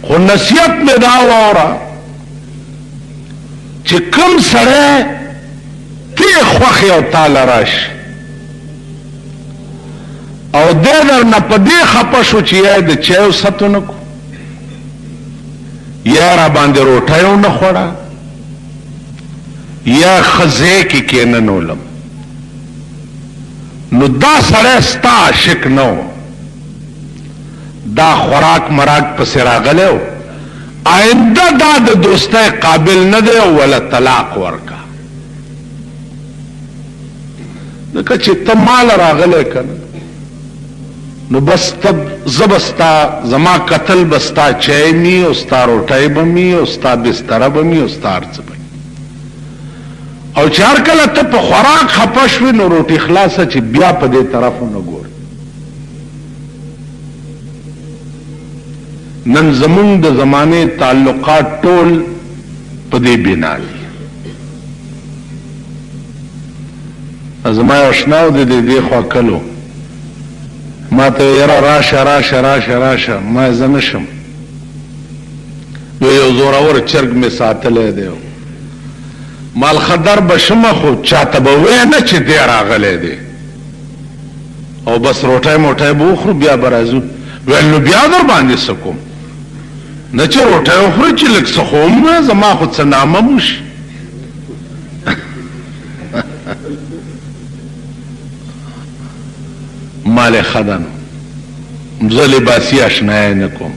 خو نصیحت مې دا واوره چې کوم سړی تی خوښ او تاله راشي او دی درنه په دې خفه شو چې یا د چایو ست ونه کو یا را باندې روټۍ ونه خوړه یا ښځې کې کېننولم نو دا سړی ستا عاشق نه و دا خوراک مراک پسې راغلی و آئنده دا د دوستۍ قابل نه دی ولا طلاق ورکا ځکه چې ته مال راغلی که نه نو بس تب زبستا زما قتل بستا چای می او ستا روټۍ به می او ستا بستره به می او ستا هر څه به او چې هر کله ته په خوراک خفه شوې نو روټۍ خلاصه چې بیا په دې طرف ونه ګورې نن زمونږ د زمانې تعلقات ټول په دې بنا دي زما یو اشنا و د دې خوا کلو ما ته یاره راشه راشه راشه راشه ما زه نشم یو زورور چرګ مې ساتلی دی مالخدر به شمه خو چاته به وی نه چې دی راغلی دی او بس روټۍ موټۍ به وخورو بیا به راځو ویل نو بیا در باندې څه کوم نه چې روټۍ وخورې چې لږ څه خو هم زما خو څه نامه موشي مال خدن زه لباسي اشنایی نه کوم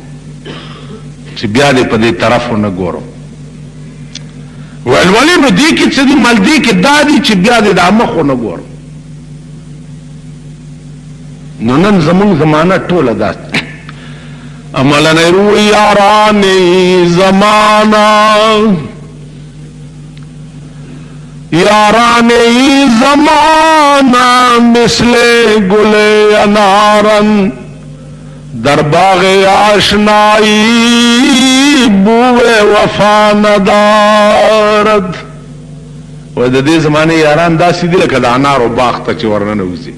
چې بیا دې په دې طرف ونه ګورم ویل ولې نو دې کې څه دي مال دې کې دا دي چې بیا دې دا مخ ونه ګورم نو نن زمونږ زمانه ټوله دا عملنې رو یارانې زمانه یارانې زمانہ مثل گل انارن در باغ آشنائی بوئے وفا ندارد و د دې زمانه یاران داسې دي لکه د انارو باغ ته چې ورننوځي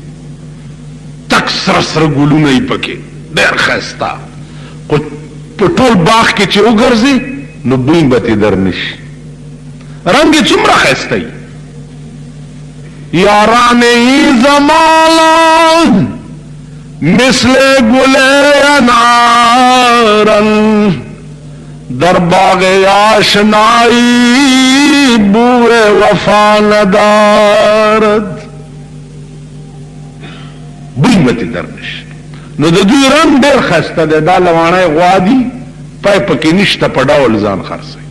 تک سره سره ګلونه یې پکې ډېر ښایسته خو په ټول باغ کې چې وګرځي نو بوی به ترې در نشي رنګ یې څومره ښایسته وي یارانې زمانہ مثل گل انارن در باغ آشنائی بوئے وفا ندارد بوی متی درنش نو د دوی رنګ ډېر ښایسته دی دا لواڼی غوا دي پای پکې نشته په ډول ځان خرڅوي